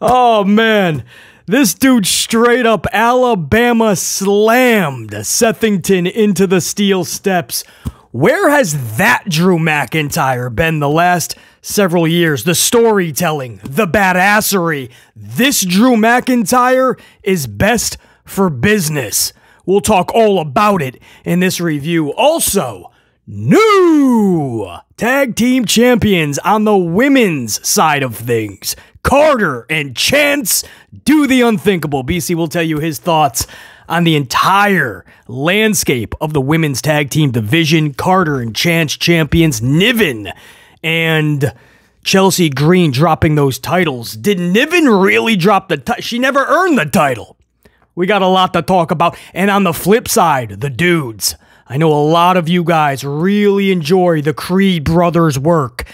Oh, man. This dude straight up Alabama slammed Sethington into the steel steps. Where has that Drew McIntyre been the last several years? The storytelling, the badassery. This Drew McIntyre is best for business. We'll talk all about it in this review. Also, new tag team champions on the women's side of things. Carter and Chance do the unthinkable. BC will tell you his thoughts on the entire landscape of the women's tag team division. Carter and Chance champions. Niven and Chelsea Green dropping those titles. Did Niven really drop the title? She never earned the title. We got a lot to talk about. And on the flip side, the dudes. I know a lot of you guys really enjoy the Creed brothers' work.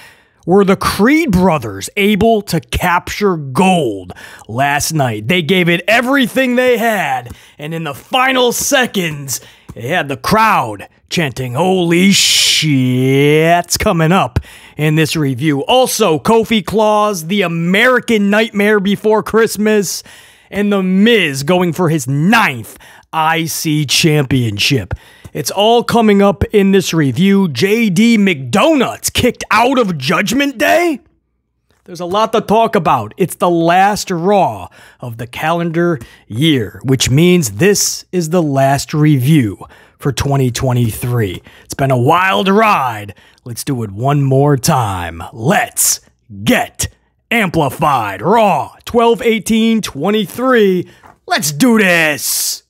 Were the Creed brothers able to capture gold last night? They gave it everything they had, and in the final seconds, they had the crowd chanting, "Holy shit's coming up" in this review. Also, Kofi Claus, the American Nightmare Before Christmas, and The Miz going for his 9th IC championship. It's all coming up in this review. JD McDonutts kicked out of Judgment Day? There's a lot to talk about. It's the last Raw of the calendar year, which means this is the last review for 2023. It's been a wild ride. Let's do it one more time. Let's get amplified. Raw 12/18/23. Let's do this.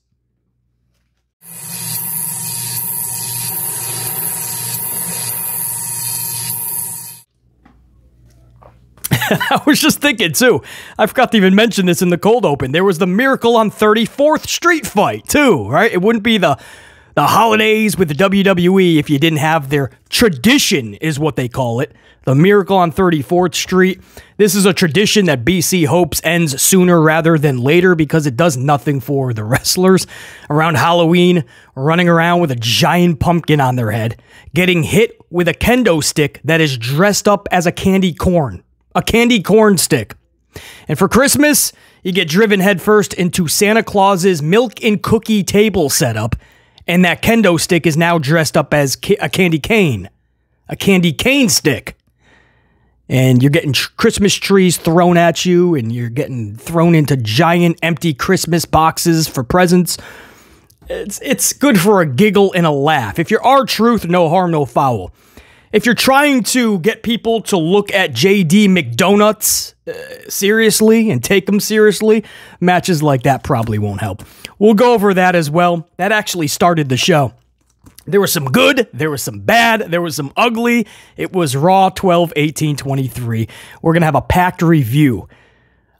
I was just thinking, too, I forgot to even mention this in the cold open. There was the Miracle on 34th Street fight, too, right? It wouldn't be the holidays with the WWE if you didn't have their tradition, is what they call it. The Miracle on 34th Street. This is a tradition that BC hopes ends sooner rather than later because it does nothing for the wrestlers. Around Halloween, running around with a giant pumpkin on their head, getting hit with a kendo stick that is dressed up as a candy corn. A candy corn stick. And for Christmas, you get driven headfirst into Santa Claus's milk and cookie table setup, and that kendo stick is now dressed up as a candy cane. A candy cane stick. And you're getting Christmas trees thrown at you, and you're getting thrown into giant empty Christmas boxes for presents. It's good for a giggle and a laugh. If you're R-Truth, no harm, no foul. If you're trying to get people to look at JD McDonutts seriously and take them seriously, matches like that probably won't help. We'll go over that as well. That actually started the show. There was some good, there was some bad, there was some ugly. It was Raw 12/18/23. We're going to have a packed review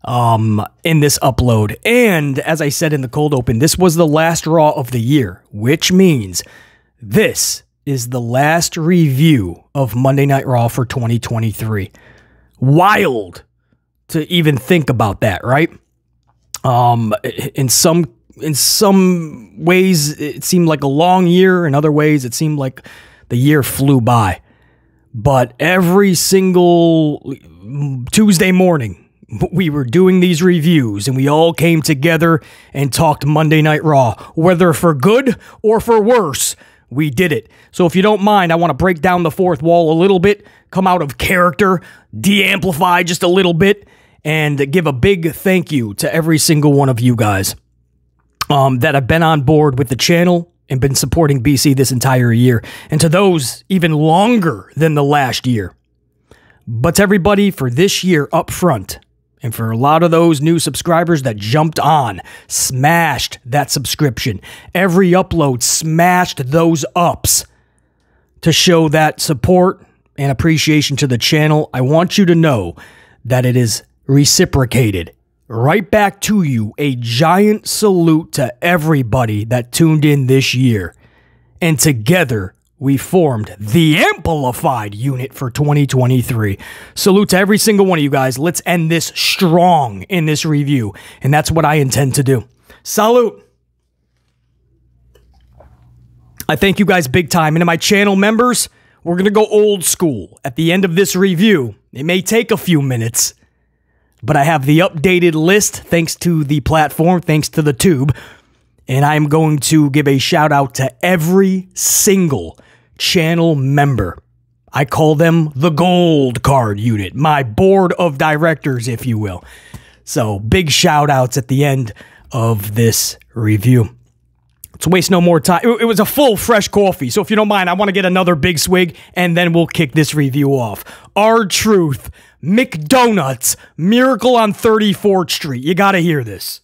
in this upload. And as I said in the cold open, this was the last Raw of the year, which means this is the last review of Monday Night Raw for 2023. Wild to even think about that, right? In some ways, it seemed like a long year. In other ways, it seemed like the year flew by. But every single Tuesday morning, we were doing these reviews, and we all came together and talked Monday Night Raw. Whether for good or for worse, we did it. So if you don't mind, I want to break down the fourth wall a little bit, come out of character, de-amplify just a little bit, and give a big thank you to every single one of you guys that have been on board with the channel and been supporting BC this entire year, and to those even longer than the last year. But to everybody for this year up front, and for a lot of those new subscribers that jumped on, smashed that subscription. Every upload smashed those ups to show that support and appreciation to the channel. I want you to know that it is reciprocated right back to you. A giant salute to everybody that tuned in this year. And together, we formed the Amplified unit for 2023. Salute to every single one of you guys. Let's end this strong in this review. And that's what I intend to do. Salute. I thank you guys big time. And to my channel members, we're going to go old school. At the end of this review, it may take a few minutes, but I have the updated list thanks to the platform, thanks to the tube. And I'm going to give a shout out to every single channel member. I call them the gold card unit, my board of directors, if you will. So big shout outs at the end of this review. Let's waste no more time. It was a full fresh coffee, so if you don't mind, I want to get another big swig, and then we'll kick this review off. R-Truth, McDonutts, Miracle on 34th Street. You got to hear this.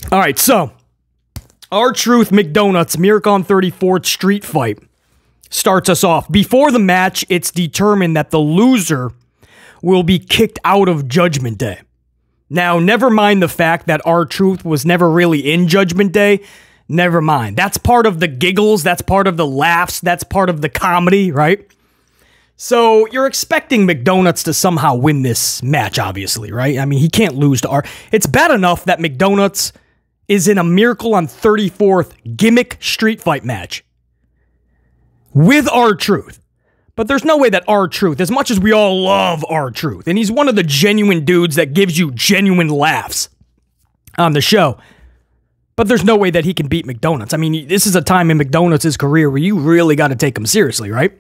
All right, so R-Truth, McDonutts, Miracle on 34th Street fight starts us off. Before the match, it's determined that the loser will be kicked out of Judgment Day. Now, never mind the fact that R-Truth was never really in Judgment Day. Never mind. That's part of the giggles. That's part of the laughs. That's part of the comedy, right? So you're expecting McDonutts to somehow win this match, obviously, right? I mean, he can't lose to R. It's bad enough that McDonutts is in a Miracle on 34th gimmick street fight match with R-Truth. But there's no way that R-Truth, as much as we all love R-Truth, and he's one of the genuine dudes that gives you genuine laughs on the show, but there's no way that he can beat McDonutts. I mean, this is a time in McDonutts' career where you really got to take him seriously, right?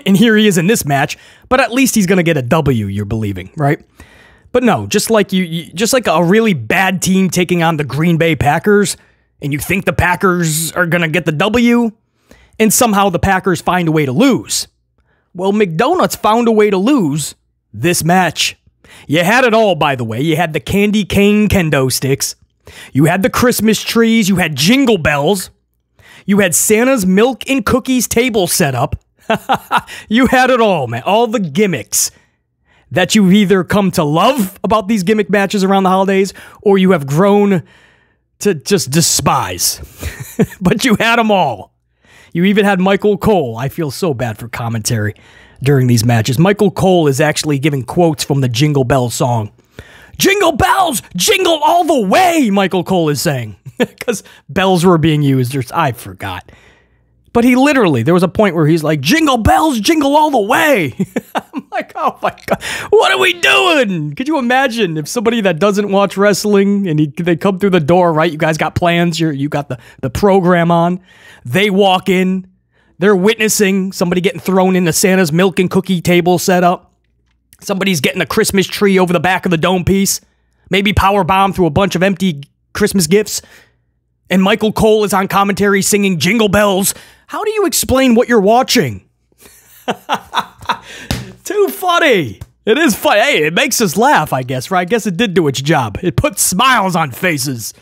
And here he is in this match, but at least he's going to get a W, you're believing, right? But no, just like a really bad team taking on the Green Bay Packers, and you think the Packers are going to get the W, and somehow the Packers find a way to lose. Well, McDonutts found a way to lose this match. You had it all, by the way. You had the candy cane kendo sticks. You had the Christmas trees. You had jingle bells. You had Santa's milk and cookies table set up. You had it all, man. All the gimmicks that you've either come to love about these gimmick matches around the holidays, or you have grown to just despise. But you had them all. You even had Michael Cole. I feel so bad for commentary during these matches. Michael Cole is actually giving quotes from the Jingle Bell song. Jingle bells, jingle all the way, Michael Cole is saying. Because bells were being used. I forgot. But he literally, there was a point where he's like, jingle bells, jingle all the way. I'm like, oh my God, what are we doing? Could you imagine if somebody that doesn't watch wrestling and they come through the door, right? You guys got plans, you got the program on. They walk in, they're witnessing somebody getting thrown into Santa's milk and cookie table set up. Somebody's getting a Christmas tree over the back of the dome piece. Maybe power bomb through a bunch of empty Christmas gifts. And Michael Cole is on commentary singing Jingle Bells. How do you explain what you're watching? Too funny. It is funny. Hey, it makes us laugh, I guess, right? I guess it did do its job. It put smiles on faces.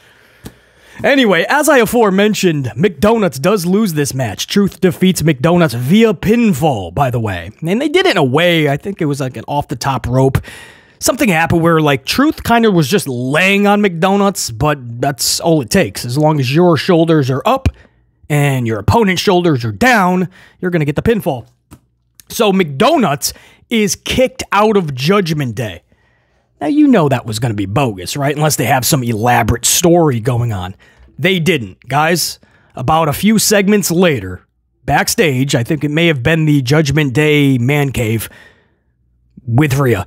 Anyway, as I aforementioned, McDonutts does lose this match. Truth defeats McDonutts via pinfall, by the way. And they did it in a way, I think it was like an off-the-top rope. Something happened where, like, Truth kind of was just laying on McDonutts, but that's all it takes. As long as your shoulders are up and your opponent's shoulders are down, you're going to get the pinfall. So McDonutts is kicked out of Judgment Day. Now, you know that was going to be bogus, right? Unless they have some elaborate story going on. They didn't. Guys, about a few segments later, backstage, I think it may have been the Judgment Day man cave with Rhea.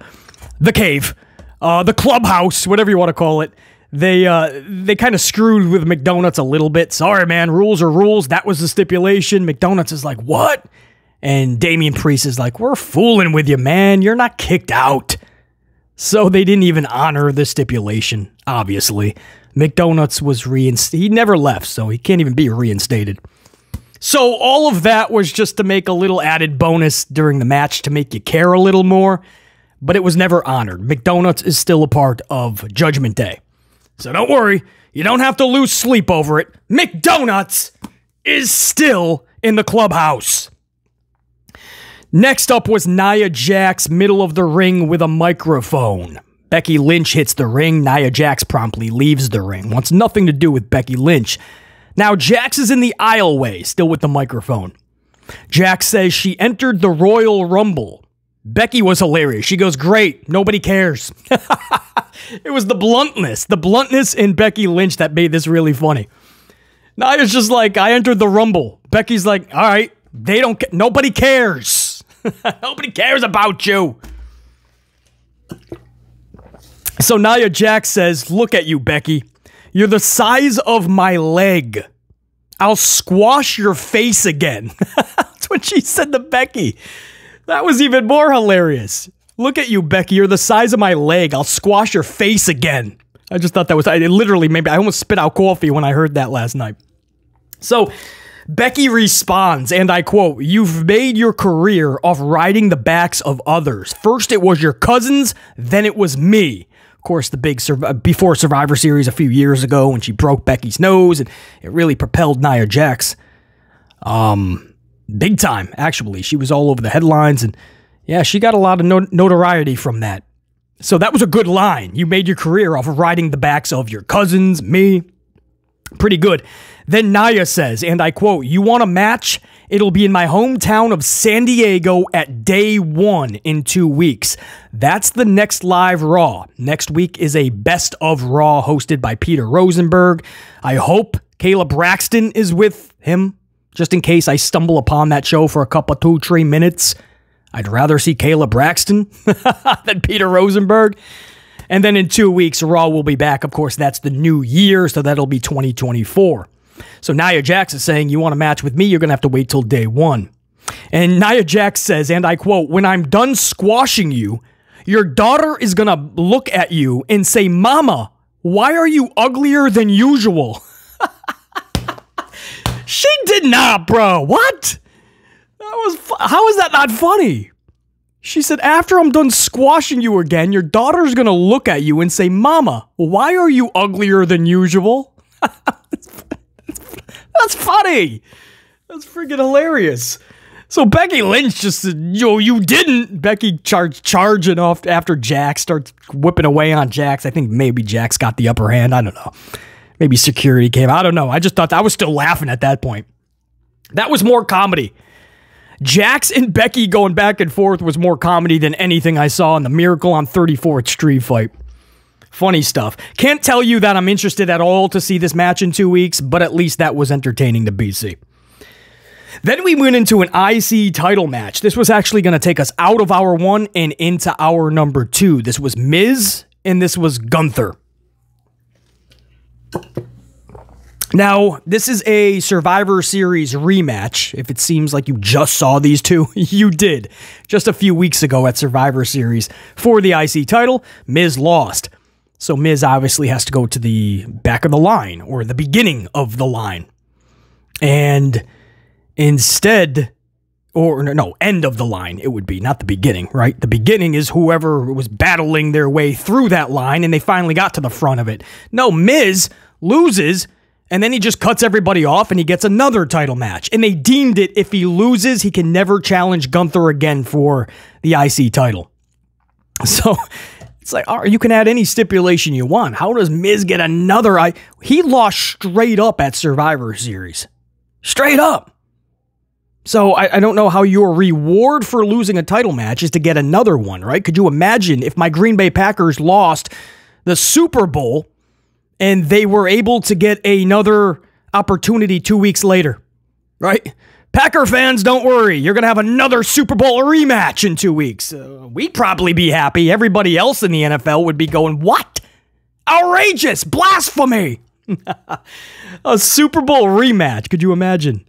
The cave, the clubhouse, whatever you want to call it. They kind of screwed with McDonutts a little bit. Sorry, man, rules are rules. That was the stipulation. McDonutts is like, what? And Damian Priest is like, we're fooling with you, man. You're not kicked out. So they didn't even honor the stipulation, obviously. McDonutts was reinstated. He never left, so he can't even be reinstated. So all of that was just to make a little added bonus during the match to make you care a little more. But it was never honored. McDonutts is still a part of Judgment Day. So don't worry. You don't have to lose sleep over it. McDonutts is still in the clubhouse. Next up was Nia Jax, middle of the ring with a microphone. Becky Lynch hits the ring. Nia Jax promptly leaves the ring. Wants nothing to do with Becky Lynch. Now Jax is in the aisleway, still with the microphone. Jax says she entered the Royal Rumble. Becky was hilarious. She goes, great, nobody cares. It was the bluntness in Becky Lynch that made this really funny. Nia's just like, I entered the Rumble. Becky's like, all right, they don't, nobody cares. Nobody cares about you. So Nia Jax says, look at you, Becky. You're the size of my leg. I'll squash your face again. That's what she said to Becky. That was even more hilarious. Look at you, Becky. You're the size of my leg. I'll squash your face again. I just thought that was, it literally made me, I almost spit out coffee when I heard that last night. So Becky responds, and I quote, you've made your career off riding the backs of others. First it was your cousins, then it was me. Of course, the big before Survivor Series a few years ago when she broke Becky's nose, and it really propelled Nia Jax. Big time, actually. She was all over the headlines, and yeah, she got a lot of notoriety from that. So that was a good line. You made your career off of riding the backs of your cousins, me. Pretty good. Then Nia says, and I quote, you want a match? It'll be in my hometown of San Diego at day 1 in 2 weeks. That's the next live Raw. Next week is a Best of Raw hosted by Peter Rosenberg. I hope Kayla Braxton is with him, just in case I stumble upon that show for a couple, 2-3 minutes. I'd rather see Kayla Braxton than Peter Rosenberg. And then in 2 weeks, Raw will be back. Of course, that's the new year, so that'll be 2024. So Nia Jax is saying, you want a match with me, you're going to have to wait till day 1. And Nia Jax says, and I quote, when I'm done squashing you, your daughter is going to look at you and say, Mama, why are you uglier than usual? She did not, bro. What? How is that not funny? She said, after I'm done squashing you again, your daughter's going to look at you and say, Mama, why are you uglier than usual? That's funny. That's freaking hilarious. So Becky Lynch just said, yo, you didn't. Becky charging off after Jax, starts whipping away on Jax. I think maybe Jax got the upper hand. I don't know. Maybe security came. I don't know. I just thought I was still laughing at that point. That was more comedy. Jax and Becky going back and forth was more comedy than anything I saw in the Miracle on 34th Street fight. Funny stuff. Can't tell you that I'm interested at all to see this match in 2 weeks, but at least that was entertaining to BC. Then we went into an IC title match. This was actually going to take us out of hour 1 and into hour number 2. This was Miz and this was Gunther. Now, this is a Survivor Series rematch. If it seems like you just saw these two, you did. Just a few weeks ago at Survivor Series for the IC title, Miz lost. So Miz obviously has to go to the back of the line or the beginning of the line. And instead, or no, end of the line it would be, not the beginning, right? The beginning is whoever was battling their way through that line and they finally got to the front of it. No, Miz loses. And then he just cuts everybody off and he gets another title match. And they deemed it if he loses, he can never challenge Gunther again for the IC title. So it's like, all right, you can add any stipulation you want. How does Miz get another? He lost straight up at Survivor Series. Straight up. So I don't know how your reward for losing a title match is to get another one, right? Could you imagine if my Green Bay Packers lost the Super Bowl and they were able to get another opportunity 2 weeks later, right? Packer fans, don't worry. You're going to have another Super Bowl rematch in 2 weeks. We'd probably be happy. Everybody else in the NFL would be going, what? Outrageous. Blasphemy. A Super Bowl rematch. Could you imagine?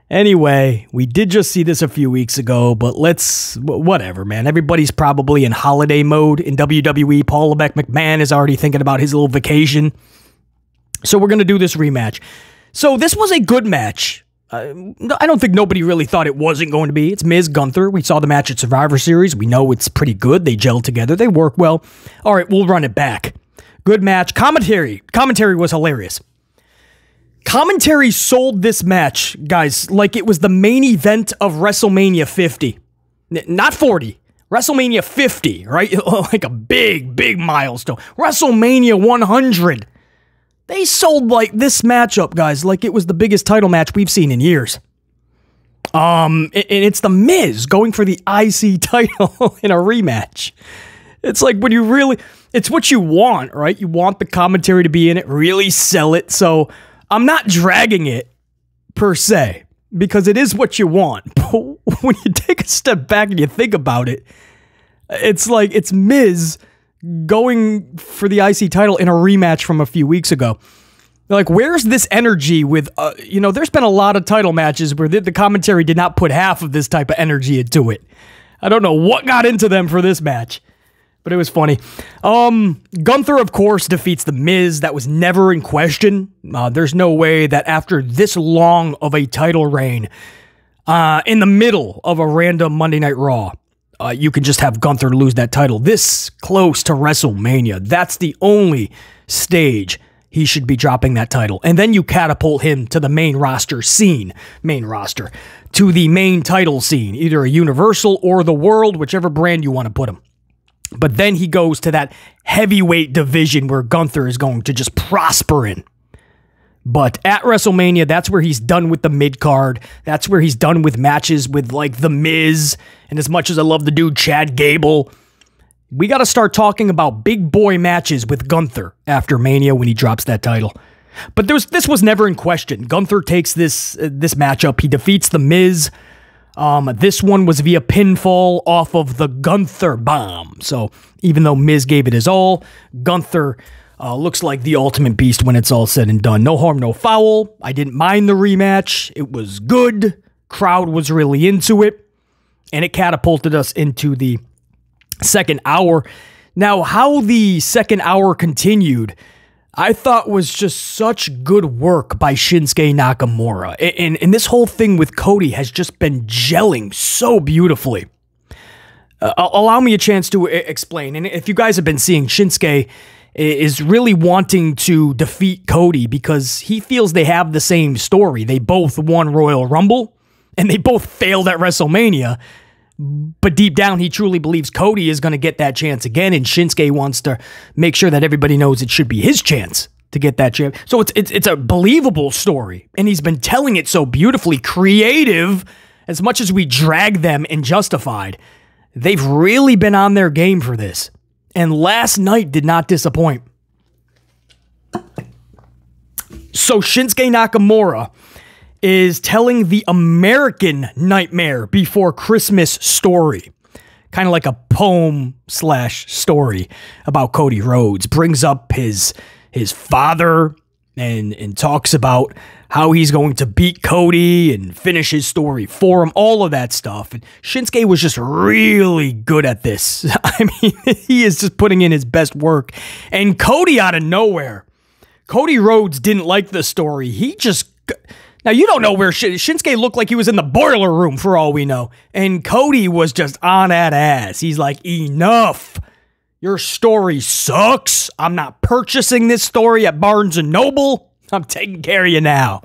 Anyway, we did just see this a few weeks ago, but whatever, man. Everybody's probably in holiday mode in WWE. Paul McMahon is already thinking about his little vacation. So we're going to do this rematch. So this was a good match. I don't think nobody really thought it wasn't going to be. It's Miz Gunther. We saw the match at Survivor Series. We know it's pretty good. They gel together. They work well. All right, we'll run it back. Good match. Commentary was hilarious. Commentary sold this match, guys, like it was the main event of WrestleMania 50. Not 40. WrestleMania 50, right? Like a big milestone. WrestleMania 100. They sold like this matchup, guys, like it was the biggest title match we've seen in years. And it's the Miz going for the IC title in a rematch. It's like when you really, it's what you want, right? You want the commentary to be in it, really sell it. So I'm not dragging it per se. because it is what you want. But when you take a step back and you think about it, it's like it's Miz going for the IC title in a rematch from a few weeks ago. Like, where's this energy with, there's been a lot of title matches where the commentary did not put half of this type of energy into it. I don't know what got into them for this match, but it was funny. Gunther, of course, defeats The Miz. That was never in question. There's no way that after this long of a title reign, in the middle of a random Monday Night Raw, you can just have Gunther lose that title this close to WrestleMania. That's the only stage he should be dropping that title. And then you catapult him to the main roster, to the main title scene, either a Universal or the World, whichever brand you want to put him. But then he goes to that heavyweight division where Gunther is going to just prosper in. But at WrestleMania, that's where he's done with the mid-card. That's where he's done with matches with, like, The Miz. And as much as I love the dude Chad Gable, we got to start talking about big boy matches with Gunther after Mania when he drops that title. But this was never in question. Gunther takes this matchup. He defeats The Miz. This one was via pinfall off of the Gunther bomb. So even though Miz gave it his all, Gunther looks like the ultimate beast when it's all said and done. No harm, no foul. I didn't mind the rematch. It was good. Crowd was really into it. And it catapulted us into the second hour. Now, how the second hour continued, I thought was just such good work by Shinsuke Nakamura. And this whole thing with Cody has just been gelling so beautifully. Allow me a chance to explain. And if you guys have been seeing, Shinsuke is really wanting to defeat Cody because he feels they have the same story. They both won Royal Rumble, and they both failed at WrestleMania. But deep down, he truly believes Cody is going to get that chance again, and Shinsuke wants to make sure that everybody knows it should be his chance to get that chance. So it's a believable story, and he's been telling it so beautifully. Creative, as much as we drag them and Justified, they've really been on their game for this. And last night did not disappoint. So Shinsuke Nakamura is telling the American Nightmare Before Christmas story. Kind of like a poem/story about Cody Rhodes. Brings up his father and talks about how he's going to beat Cody and finish his story for him, all of that stuff. And Shinsuke was just really good at this. I mean, he is just putting in his best work. And Cody out of nowhere. Cody Rhodes didn't like the story. He just... Now, you don't know where Shinsuke looked like he was in the boiler room for all we know. And Cody was just on that ass. He's like, enough. Your story sucks. I'm not purchasing this story at Barnes & Noble. I'm taking care of you now.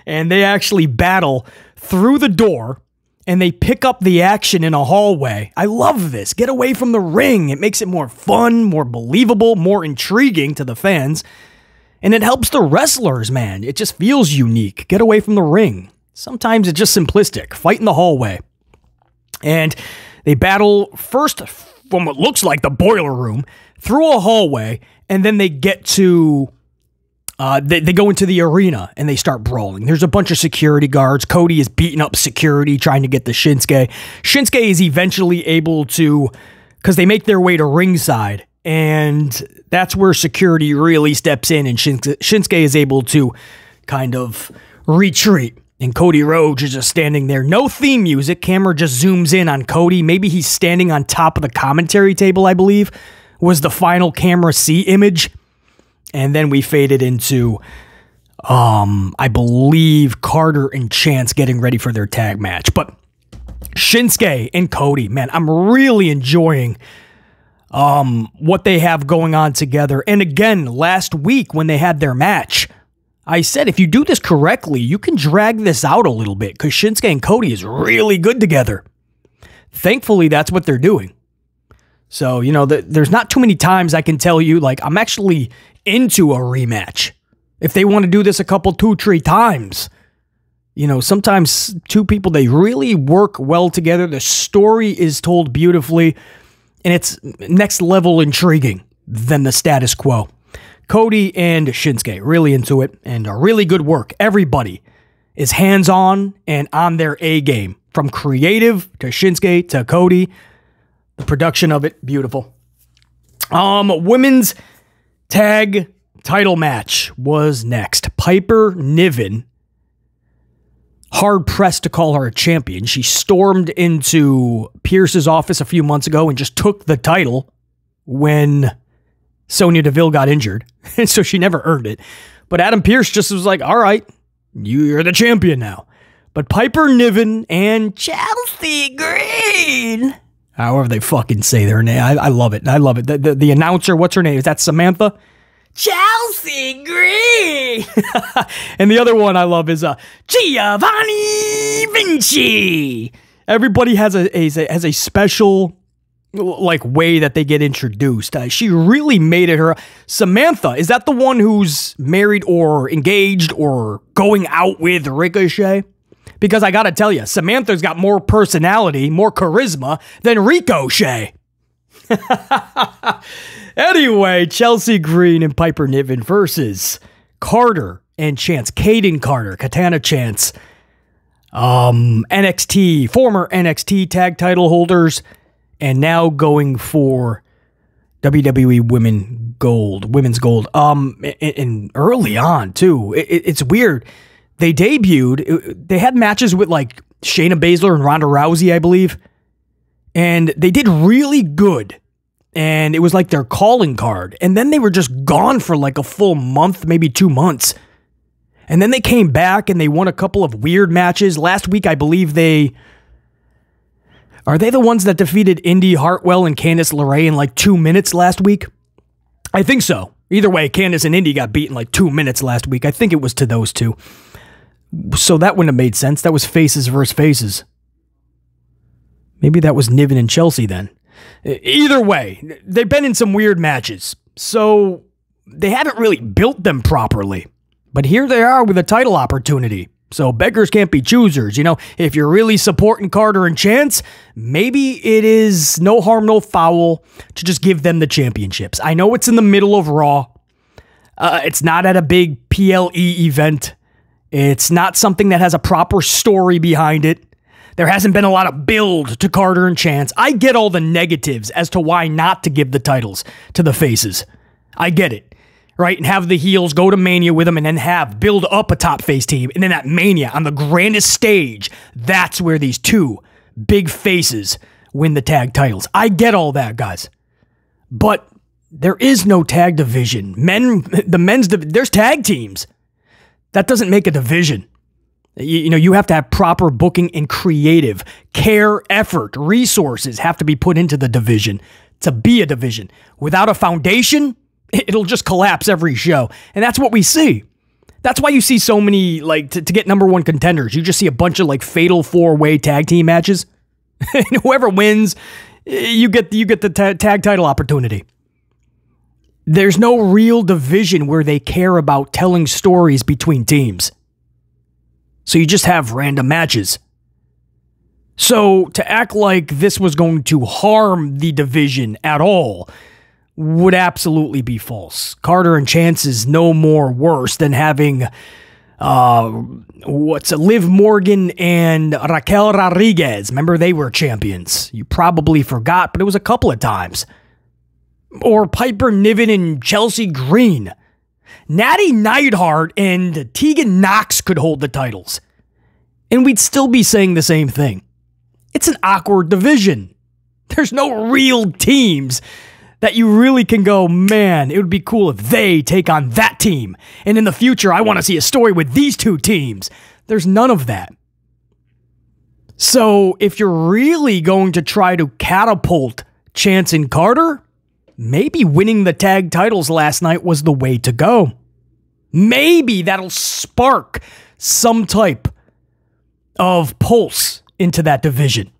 And they actually battle through the door, and they pick up the action in a hallway. I love this. Get away from the ring. It makes it more fun, more believable, more intriguing to the fans. And it helps the wrestlers, man. It just feels unique. Get away from the ring. Sometimes it's just simplistic. Fight in the hallway. And they battle first from what looks like the boiler room, through a hallway, and then they get to... They go into the arena and they start brawling. There's a bunch of security guards. Cody is beating up security, trying to get the Shinsuke. Shinsuke is eventually able to... Because they make their way to ringside, and that's where security really steps in, and Shinsuke is able to kind of retreat. And Cody Rhodes is just standing there. No theme music. Camera just zooms in on Cody. Maybe he's standing on top of the commentary table, I believe, was the final camera C image. And then we faded into, I believe, Carter and Chance getting ready for their tag match. But Shinsuke and Cody, man, I'm really enjoying what they have going on together. And again, last week when they had their match, I said, if you do this correctly, you can drag this out a little bit because Shinsuke and Cody is really good together. Thankfully, that's what they're doing. So, you know, there's not too many times I can tell you, like, I'm actually into a rematch. If they want to do this a couple, 2-3 times, you know, sometimes two people, they really work well together. The story is told beautifully, and it's next level intriguing than the status quo. Cody and Shinsuke, really into it, and a really good work. Everybody is hands-on and on their A game. From creative to Shinsuke to Cody. The production of it, beautiful. Women's tag title match was next. Piper Niven, hard pressed to call her a champion. She stormed into Pierce's office a few months ago and just took the title when Sonya Deville got injured. And so she never earned it. But Adam Pearce just was like, all right, you're the champion now. But Piper Niven and Chelsea Green, however they fucking say their name. I love it. I love it. The announcer, what's her name? Is that Samantha? Chelsea Green. And the other one I love is Giovanni Vinci. Everybody has a special like way that they get introduced. She really made it her. Samantha, is that the one who's married or engaged or going out with Ricochet? Because I gotta tell you, Samantha's got more personality, more charisma than Ricochet. Anyway, Chelsea Green and Piper Niven versus Carter and Chance. Caden Carter, Katana Chance. NXT, former NXT tag title holders, and now going for WWE Women's Gold. And early on, too. It's weird. They debuted, they had matches with like Shayna Baszler and Ronda Rousey, I believe. And they did really good. And it was like their calling card. And then they were just gone for like a full month, maybe 2 months. And then they came back and they won a couple of weird matches. Last week, I believe are they the ones that defeated Indy Hartwell and Candice LeRae in like 2 minutes last week? I think so. Either way, Candice and Indy got beaten like 2 minutes last week. I think it was to those two. So that wouldn't have made sense. That was faces versus faces. Maybe that was Niven and Chelsea then. Either way, they've been in some weird matches. So they haven't really built them properly. But here they are with a title opportunity. So beggars can't be choosers. You know, if you're really supporting Carter and Chance, maybe it is no harm, no foul to just give them the championships. I know it's in the middle of Raw. It's not at a big PLE event. It's not something that has a proper story behind it. There hasn't been a lot of build to Carter and Chance. I get all the negatives as to why not to give the titles to the faces. I get it, right? And have the heels go to Mania with them and then build up a top face team. And then at Mania, on the grandest stage, that's where these two big faces win the tag titles. I get all that, guys. But there is no tag division. There's tag teams. That doesn't make a division. You have to have proper booking and creative care, effort, resources have to be put into the division to be a division. Without a foundation, it'll just collapse every show. And that's what we see. That's why you see so many, like, to get number one contenders, you just see a bunch of, like, fatal four-way tag team matches. And whoever wins, you get the tag title opportunity. There's no real division where they care about telling stories between teams. So you just have random matches. So to act like this was going to harm the division at all would absolutely be false. Carter and Chance is no more worse than having Liv Morgan and Raquel Rodriguez. Remember, they were champions. You probably forgot, but it was a couple of times. Or Piper Niven and Chelsea Green. Natty Neidhart and Tegan Knox could hold the titles. And we'd still be saying the same thing. It's an awkward division. There's no real teams that you really can go, man, it would be cool if they take on that team. And in the future, I want to see a story with these two teams. There's none of that. So if you're really going to try to catapult Chance and Carter, maybe winning the tag titles last night was the way to go. Maybe that'll spark some type of pulse into that division.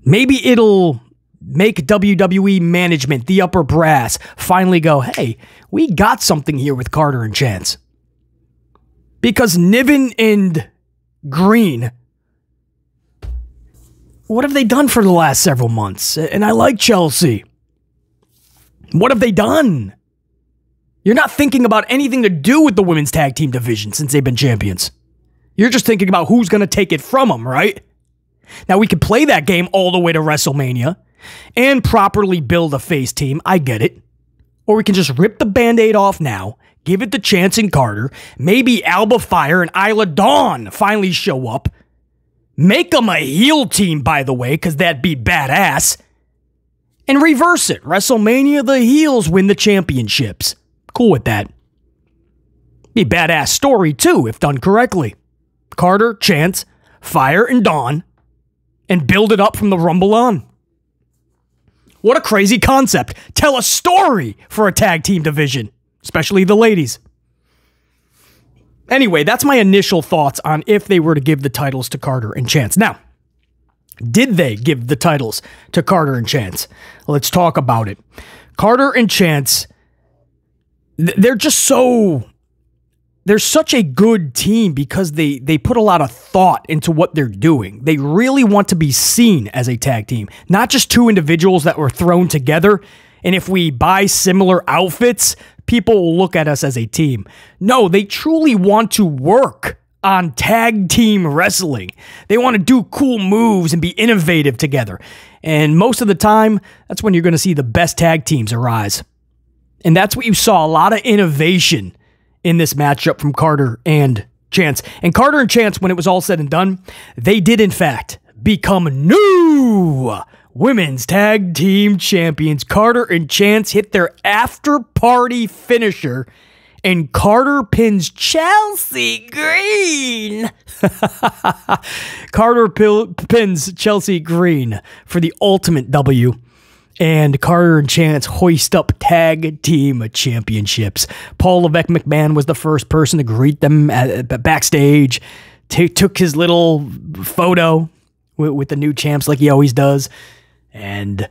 Maybe it'll make WWE management, the upper brass, finally go, hey, we got something here with Carter and Chance. Because Niven and Green, what have they done for the last several months? And I like Chelsea. What have they done? You're not thinking about anything to do with the women's tag team division since they've been champions. You're just thinking about who's going to take it from them, right? Now, we could play that game all the way to WrestleMania and properly build a face team. I get it. Or we can just rip the Band-Aid off now, give it to Chance and Carter, maybe Alba Fire and Isla Dawn finally show up. Make them a heel team, by the way, because that'd be badass. And reverse it. WrestleMania, the heels win the championships. Cool with that. Be a badass story, too, if done correctly. Carter, Chance, Fire, and Dawn, and build it up from the Rumble on. What a crazy concept. Tell a story for a tag team division, especially the ladies. Anyway, that's my initial thoughts on if they were to give the titles to Carter and Chance. Now, did they give the titles to Carter and Chance? Let's talk about it. Carter and Chance, they're such a good team because they put a lot of thought into what they're doing. They really want to be seen as a tag team, not just two individuals that were thrown together. And if we buy similar outfits, people will look at us as a team. No, they truly want to work on tag team wrestling. They want to do cool moves and be innovative together. And most of the time, that's when you're going to see the best tag teams arise. And that's what you saw, a lot of innovation in this matchup from Carter and Chance. And Carter and Chance, when it was all said and done, they did in fact become new women's tag team champions. Carter and Chance hit their after party finisher, and Carter pins Chelsea Green. Carter pins Chelsea Green for the ultimate W. And Carter and Chance hoist up tag team championships. Paul Levesque McMahon was the first person to greet them backstage. Took his little photo with the new champs like he always does. And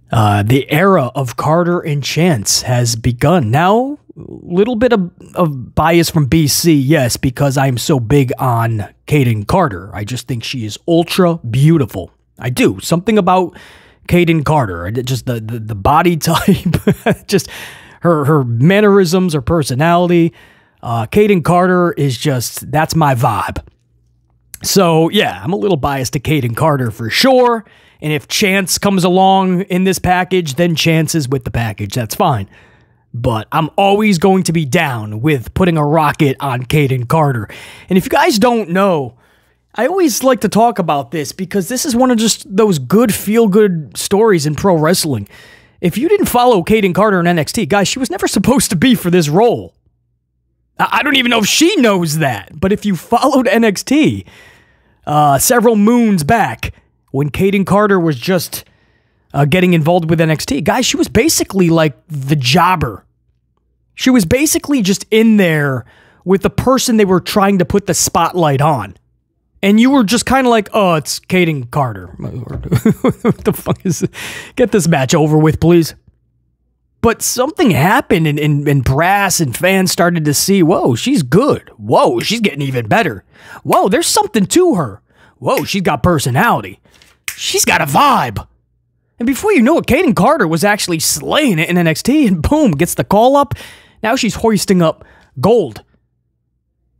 the era of Carter and Chance has begun. Now, a little bit of bias from BC, yes, because I'm so big on Kaden Carter. I just think she is ultra beautiful. I do. Something about Kaden Carter, just the body type, just her mannerisms, her personality. Kaden Carter is just, that's my vibe. So, yeah, I'm a little biased to Kaden Carter for sure. And if Chance comes along in this package, then Chance is with the package. That's fine. But I'm always going to be down with putting a rocket on Kaden Carter. And if you guys don't know, I always like to talk about this because this is one of just those good feel-good stories in pro wrestling. If you didn't follow Kaden Carter in NXT, guys, she was never supposed to be for this role. I don't even know if she knows that. But if you followed NXT several moons back, when Kaden Carter was just getting involved with NXT, guys, she was basically like the jobber. She was basically just in there with the person they were trying to put the spotlight on. And you were just kind of like, oh, it's Kaden Carter. What the fuck is it? Get this match over with, please. But something happened and brass and fans started to see, whoa, she's good. Whoa, she's getting even better. Whoa, there's something to her. Whoa, she's got personality. She's got a vibe. And before you know it, Kaden Carter was actually slaying it in NXT, and boom, gets the call up. Now she's hoisting up gold.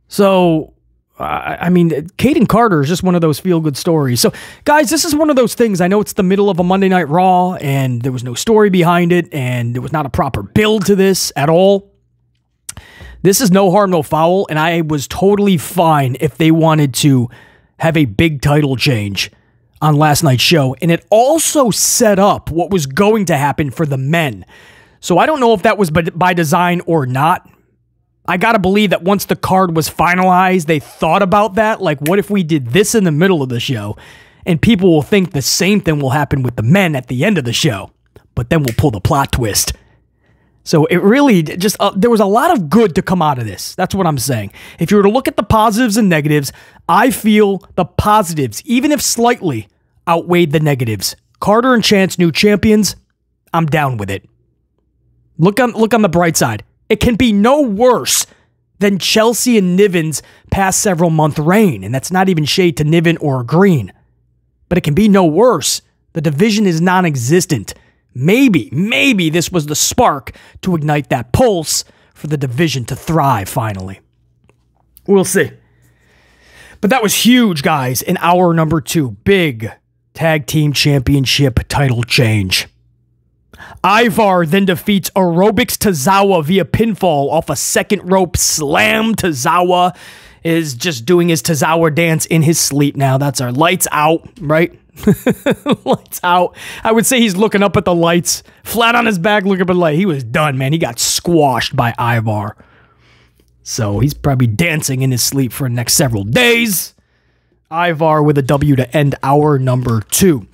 So, I mean, Kaden Carter is just one of those feel-good stories. So, guys, this is one of those things. I know it's the middle of a Monday Night Raw, and there was no story behind it, and there was not a proper build to this at all. This is no harm, no foul, and I was totally fine if they wanted to have a big title change on last night's show, and it also set up what was going to happen for the men. So I don't know if that was by design or not. I gotta believe that once the card was finalized, they thought about that. Like, what if we did this in the middle of the show? And people will think the same thing will happen with the men at the end of the show. But then we'll pull the plot twist. So it really just, there was a lot of good to come out of this. That's what I'm saying. If you were to look at the positives and negatives, I feel the positives, even if slightly, outweighed the negatives. Carter and Chance, new champions, I'm down with it. Look on the bright side. It can be no worse than Chelsea and Niven's past several month reign, and that's not even shade to Niven or Green. But it can be no worse. The division is non-existent. Maybe this was the spark to ignite that pulse for the division to thrive finally. We'll see. But that was huge, guys, in hour number 2. Big tag team championship title change. Ivar then defeats Aerobics Tozowa via pinfall off a second rope slam. Tozowa is just doing his Tozowa dance in his sleep now. That's our lights out, right? Lights out. I would say he's looking up at the lights, flat on his back, looking up at the light. He was done, man. He got squashed by Ivar. So he's probably dancing in his sleep for the next several days. Ivar with a W to end hour number 2.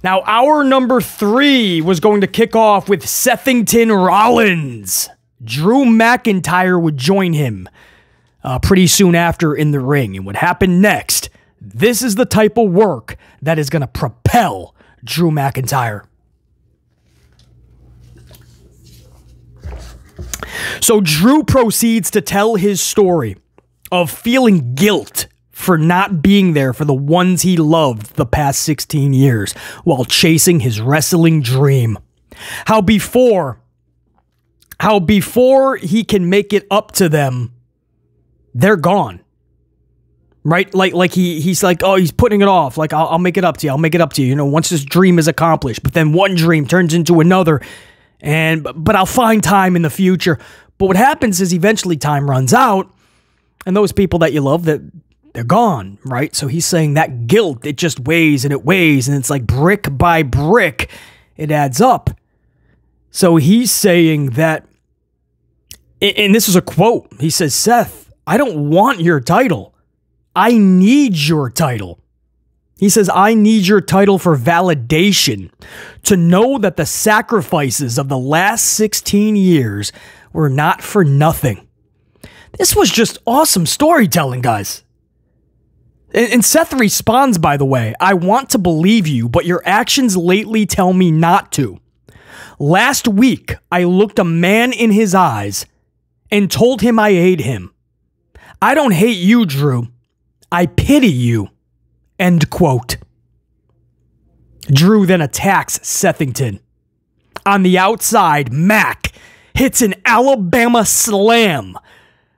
Now, hour number 3 was going to kick off with Sethington Rollins. Drew McIntyre would join him pretty soon after in the ring. And what happened next, this is the type of work that is going to propel Drew McIntyre. So Drew proceeds to tell his story of feeling guilt for not being there for the ones he loved the past 16 years while chasing his wrestling dream. How before he can make it up to them, they're gone. Right? Like he's like, oh, he's putting it off. Like, I'll make it up to you. I'll make it up to you. You know, once this dream is accomplished. But then one dream turns into another. But I'll find time in the future. But what happens is eventually time runs out. And those people that you love, they're gone, right? So he's saying that guilt, it just weighs and it weighs. And it's like brick by brick, it adds up. So he's saying that, and this is a quote. He says, Seth, I don't want your title. I need your title. He says, I need your title for validation, to know that the sacrifices of the last 16 years were not for nothing. This was just awesome storytelling, guys. And Seth responds, by the way, I want to believe you, but your actions lately tell me not to. Last week, I looked a man in his eyes and told him I hate him. I don't hate you, Drew. I pity you. End quote. Drew then attacks Sethington. On the outside, Mac hits an Alabama slam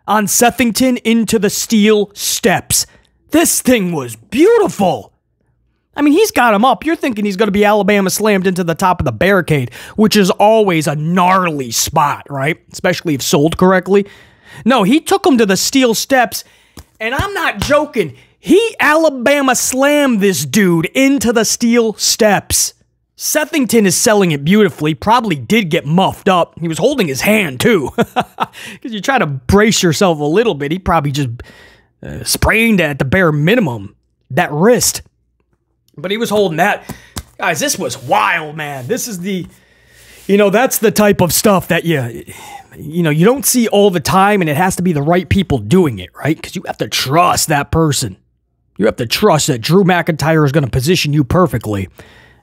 on Sethington into the steel steps. This thing was beautiful. I mean, he's got him up. You're thinking he's going to be Alabama slammed into the top of the barricade, which is always a gnarly spot, right? Especially if sold correctly. No, he took him to the steel steps, and I'm not joking. He Alabama slammed this dude into the steel steps. Sethington is selling it beautifully. Probably did get muffed up. He was holding his hand, too. Because you try to brace yourself a little bit. He probably just sprained at the bare minimum that wrist. But he was holding that. Guys, this was wild, man. This is the, that's the type of stuff that you don't see all the time, and it has to be the right people doing it, right? Because you have to trust that person. You have to trust that Drew McIntyre is going to position you perfectly.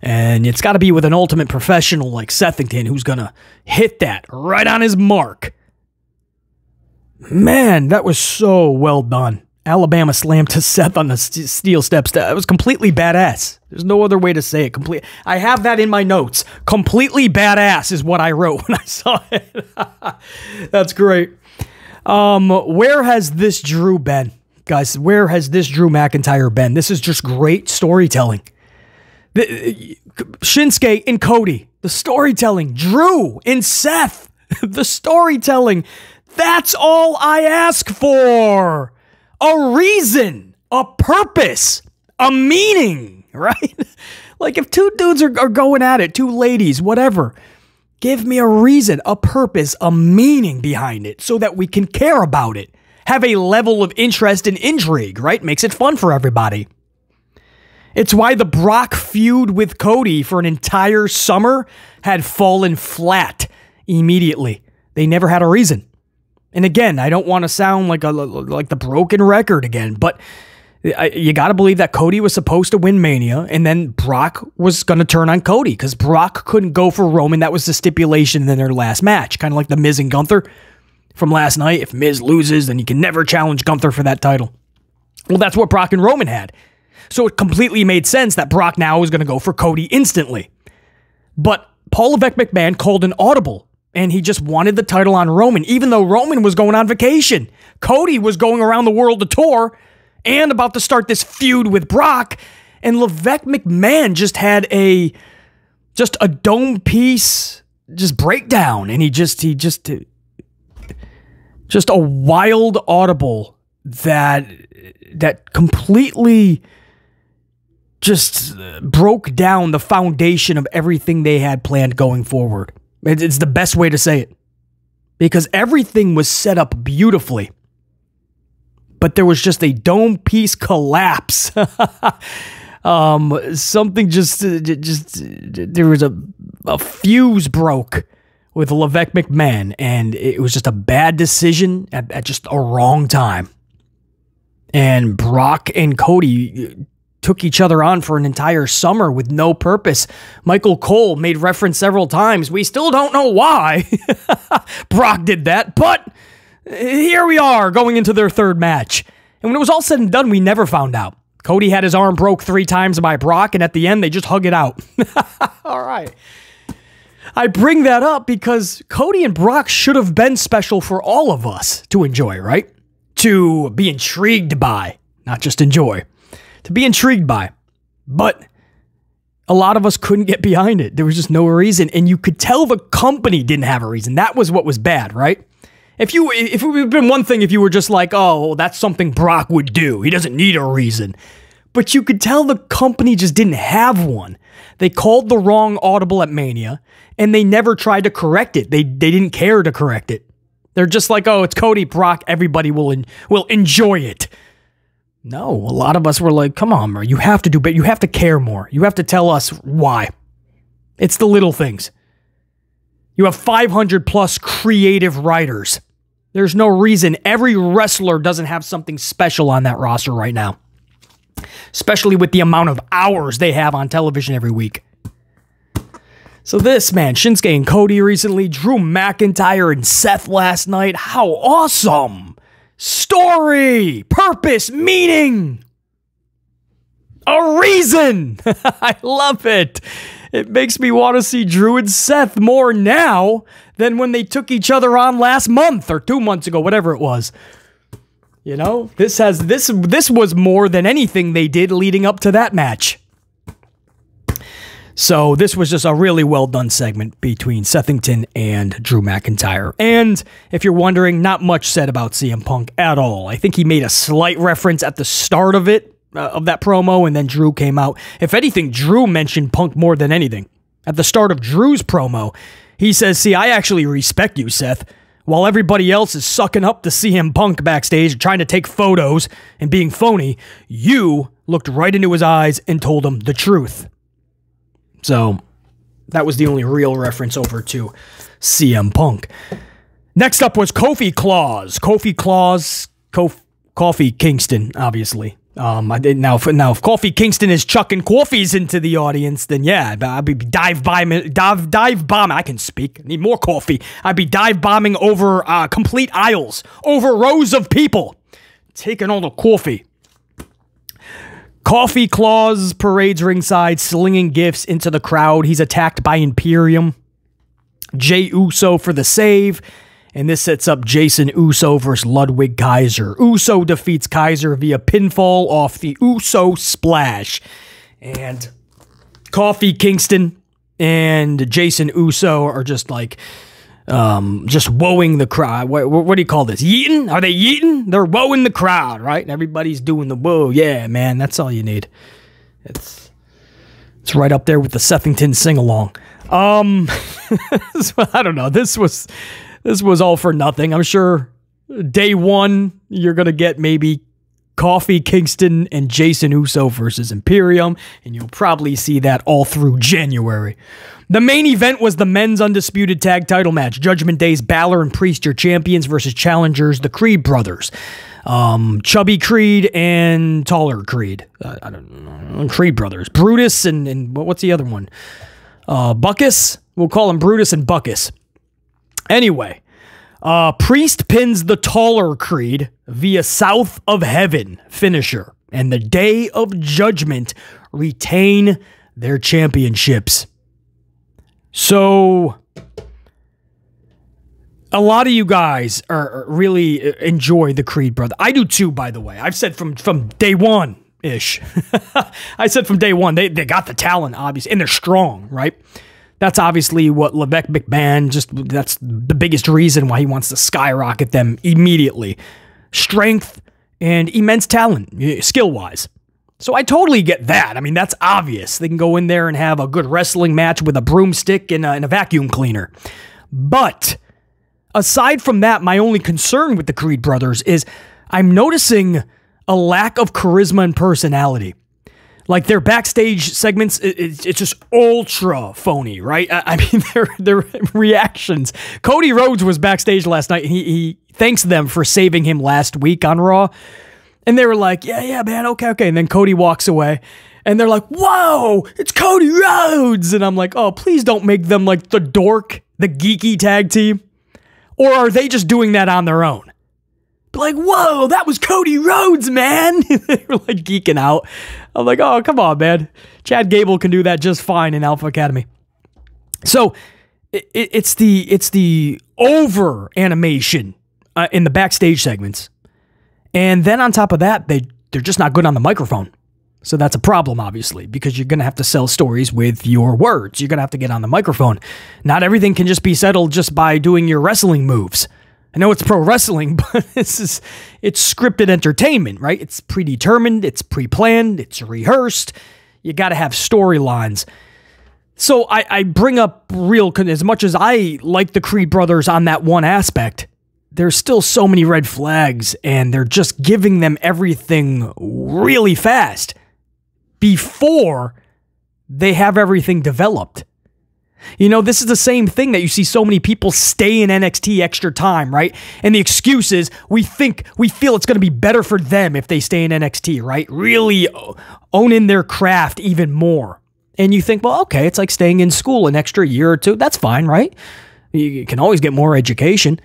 And it's got to be with an ultimate professional like Sethington who's going to hit that right on his mark. Man, that was so well done. Alabama slam to Seth on the steel steps. That was completely badass. There's no other way to say it. I have that in my notes. Completely badass is what I wrote when I saw it. That's great. Where has this Drew been? Guys, where has this Drew McIntyre been? This is just great storytelling. Shinsuke and Cody, the storytelling. Drew and Seth, the storytelling. That's all I ask for. A reason, a purpose, a meaning, right? Like if two dudes are going at it, two ladies, whatever, give me a reason, a purpose, a meaning behind it so that we can care about it. Have a level of interest and intrigue, right? Makes it fun for everybody. It's why the Brock feud with Cody for an entire summer had fallen flat immediately. They never had a reason. And again, I don't want to sound like the broken record again, but you got to believe that Cody was supposed to win Mania, and then Brock was going to turn on Cody because Brock couldn't go for Roman. That was the stipulation in their last match, kind of like the Miz and Gunther from last night. If Miz loses, then you can never challenge Gunther for that title. Well, that's what Brock and Roman had. So it completely made sense that Brock now was going to go for Cody instantly. But Paul Levesque McMahon called an audible, and he just wanted the title on Roman, even though Roman was going on vacation. Cody was going around the world to tour, and about to start this feud with Brock, and Levesque McMahon just had a dome piece breakdown, and he just a wild audible that completely just broke down the foundation of everything they had planned going forward. It's the best way to say it, because everything was set up beautifully, but there was just a dome piece collapse. Something there was a fuse broke with Levesque McMahon, and it was just a bad decision at just a wrong time. And Brock and Cody took each other on for an entire summer with no purpose. Michael Cole made reference several times. We still don't know why Brock did that, but here we are going into their third match. And when it was all said and done, we never found out. Cody had his arm broke 3 times by Brock, and at the end, they just hug it out. All right. I bring that up because Cody and Brock should have been special for all of us to enjoy, right? To be intrigued by, not just enjoy. To be intrigued by. But a lot of us couldn't get behind it. There was just no reason, and you could tell the company didn't have a reason. That was what was bad, right? If it would have been one thing if you were just like, oh, that's something Brock would do. He doesn't need a reason. But you could tell the company just didn't have one. They called the wrong audible at Mania, and they never tried to correct it. They didn't care to correct it. They're just like, oh, it's Cody, Brock, everybody will enjoy it. No, a lot of us were like, come on, bro, you have to do better. You have to care more. You have to tell us why. It's the little things. You have 500 plus creative writers. There's no reason every wrestler doesn't have something special on that roster right now. Especially with the amount of hours they have on television every week. So this, man, Shinsuke and Cody recently, Drew McIntyre and Seth last night. How awesome! Story, purpose, meaning, a reason. I love it. It makes me want to see Drew and Seth more now than when they took each other on last month or 2 months ago, whatever it was. You know, this was more than anything they did leading up to that match. So this was just a really well done segment between Sethington and Drew McIntyre. And if you're wondering, not much said about CM Punk at all. I think he made a slight reference at the start of it, of that promo, and then Drew came out. If anything, Drew mentioned Punk more than anything. At the start of Drew's promo, he says, see, I actually respect you, Seth. While everybody else is sucking up to CM Punk backstage, trying to take photos and being phony, you looked right into his eyes and told him the truth. So, that was the only real reference over to CM Punk. Next up was Claus. Kofi Kingston, obviously. Now if Kofi Kingston is chucking coffees into the audience, then yeah, I'd be dive bombing. I can speak. I need more coffee. I'd be dive bombing over complete aisles, over rows of people, taking all the coffee. Claus parades ringside, slinging gifts into the crowd. He's attacked by Imperium. Jey Uso for the save. And this sets up Jason Uso versus Ludwig Kaiser. Uso defeats Kaiser via pinfall off the Uso splash. And Kofi Kingston and Jason Uso are just like, just woeing the crowd. What do you call this? Yeeting? Are they yeeting? They're woeing the crowd, right? Everybody's doing the whoa. Yeah, man, that's all you need. It's right up there with the Sethington sing-along. I don't know. This was all for nothing. I'm sure day one, you're going to get maybe Kofi Kingston and Jason Uso versus Imperium, and you'll probably see that all through January. The main event was the men's undisputed tag title match. Judgment Day's Balor and Priest, your champions, versus challengers, the Creed brothers. Chubby Creed and Taller Creed. I don't know. Creed brothers. Brutus and what's the other one? Buckus? We'll call him Brutus and Buckus. Anyway, Priest pins the Taller Creed via South of Heaven finisher, and the Day of Judgment retain their championships. So, A lot of you guys are really enjoy the Creed brother. I do too, by the way. I've said from day one-ish. I said from day one, they got the talent, obviously, and they're strong, right? That's obviously what Levesque McMahon, that's the biggest reason why he wants to skyrocket them immediately. Strength and immense talent, skill-wise. So I totally get that. I mean, that's obvious. They can go in there and have a good wrestling match with a broomstick and a vacuum cleaner. But aside from that, my only concern with the Creed brothers is I'm noticing a lack of charisma and personality. Like their backstage segments, it's just ultra phony, right? I mean, their reactions. Cody Rhodes was backstage last night, and he thanks them for saving him last week on Raw. And they were like, yeah, man, okay. And then Cody walks away, and they're like, whoa, it's Cody Rhodes. And I'm like, oh, please don't make them like the dork, the geeky tag team. Or are they just doing that on their own? Like, whoa, that was Cody Rhodes, man. They were like geeking out. I'm like, oh, come on, man. Chad Gable can do that just fine in Alpha Academy. So it's the over animation in the backstage segments. And then on top of that, they're just not good on the microphone. So that's a problem, obviously, because you're going to have to sell stories with your words. You're going to have to get on the microphone. Not everything can just be settled just by doing your wrestling moves. I know it's pro wrestling, but it's scripted entertainment, right? It's predetermined, it's pre-planned, it's rehearsed. You got to have storylines. So I bring up as much as I like the Creed brothers on that one aspect, there's still so many red flags, and they're just giving them everything really fast before they have everything developed. You know, this is the same thing that you see so many people stay in NXT extra time, right? And the excuse is we feel it's going to be better for them if they stay in NXT, right? Really own in their craft even more. And you think, well, okay, it's like staying in school an extra year or two. That's fine, right? You can always get more education.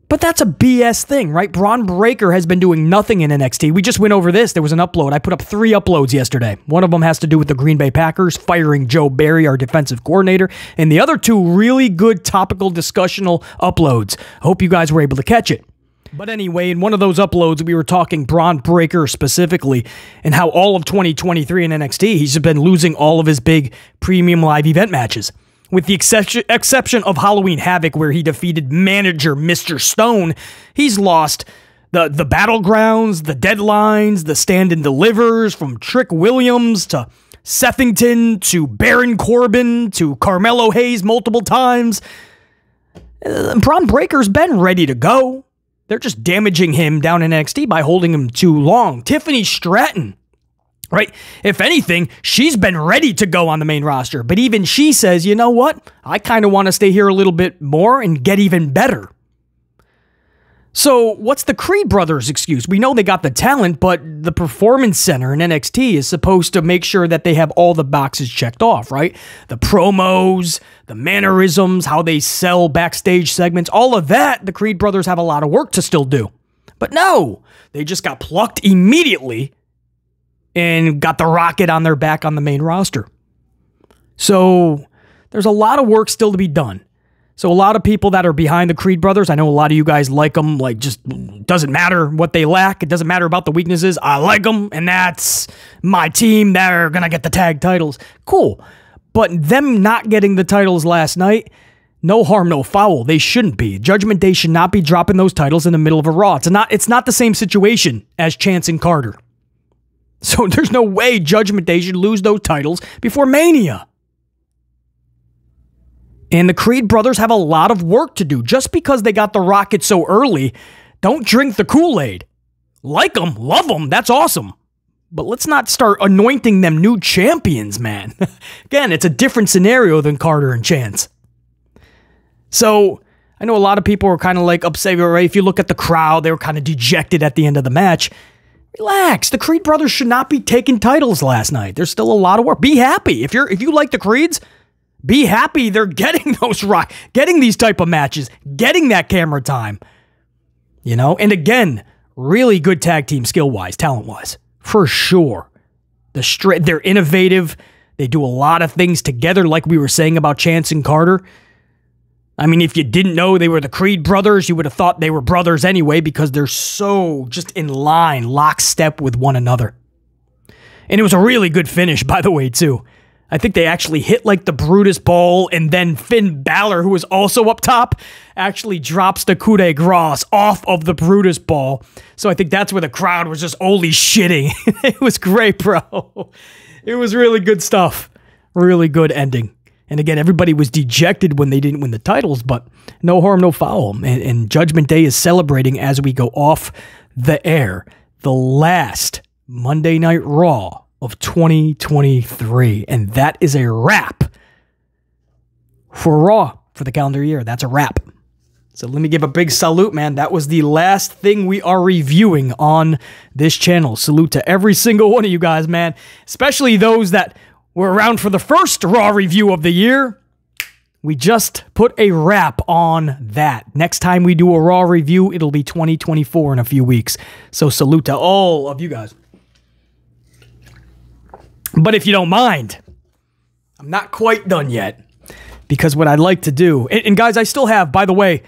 But that's a BS thing, right? Braun Breaker has been doing nothing in NXT. We just went over this. There was an upload. I put up 3 uploads yesterday. One of them has to do with the Green Bay Packers firing Joe Barry, our defensive coordinator, and the other 2 really good topical discussional uploads. Hope you guys were able to catch it. But anyway, in one of those uploads, we were talking Braun Breaker specifically and how all of 2023 in NXT, he's been losing all of his big premium live event matches. With the exception of Halloween Havoc, where he defeated manager Mr. Stone, he's lost the Battlegrounds, the Deadlines, the Stand and Delivers, from Trick Williams to Sethington to Baron Corbin to Carmelo Hayes multiple times. Braun Breaker's been ready to go. They're just damaging him down in NXT by holding him too long. Tiffany Stratton, right? If anything, she's been ready to go on the main roster. But even she says, you know what? I kind of want to stay here a little bit more and get even better. So what's the Creed brothers' excuse? We know they got the talent, but the Performance Center in NXT is supposed to make sure that they have all the boxes checked off, right? The promos, the mannerisms, how they sell backstage segments, all of that, the Creed brothers have a lot of work to still do. But no, they just got plucked immediately and got the rocket on their back on the main roster. So there's a lot of work still to be done. So a lot of people that are behind the Creed brothers, I know a lot of you guys like them, like just doesn't matter what they lack. It doesn't matter about the weaknesses. I like them, and that's my team. They're going to get the tag titles. Cool. But them not getting the titles last night, no harm, no foul. They shouldn't be. Judgment Day should not be dropping those titles in the middle of a Raw. It's not the same situation as Chance and Carter. So there's no way Judgment Day should lose those titles before Mania. And the Creed brothers have a lot of work to do. Just because they got the rocket so early, don't drink the Kool-Aid. Like them, love them, that's awesome. But let's not start anointing them new champions, man. Again, it's a different scenario than Carter and Chance. So I know a lot of people were kind of like upset, right? If you look at the crowd, they were kind of dejected at the end of the match. Relax. The Creed brothers should not be taking titles last night. There's still a lot of work. Be happy. If you like the Creeds, be happy they're getting getting these type of matches, getting that camera time. You know? And again, really good tag team skill-wise, talent-wise. For sure. They're innovative. They do a lot of things together, like we were saying about Chance and Carter. I mean, if you didn't know they were the Creed brothers, you would have thought they were brothers anyway because they're so just in line, lockstep with one another. And it was a really good finish, by the way, too. I think they actually hit like the Brutus ball, and then Finn Balor, who was also up top, actually drops the coup de grace off of the Brutus ball. So I think that's where the crowd was just only shitting. It was great, bro. It was really good stuff. Really good ending. And again, everybody was dejected when they didn't win the titles, but no harm, no foul. And Judgment Day is celebrating as we go off the air. The last Monday Night Raw of 2023. And that is a wrap for Raw for the calendar year. That's a wrap. So let me give a big salute, man. That was the last thing we are reviewing on this channel. Salute to every single one of you guys, man. Especially those that were around for the first Raw review of the year. We just put a wrap on that. Next time we do a Raw review, it'll be 2024 in a few weeks. So salute to all of you guys. But if you don't mind, I'm not quite done yet. Because what I'd like to do, and guys, I still have, by the way,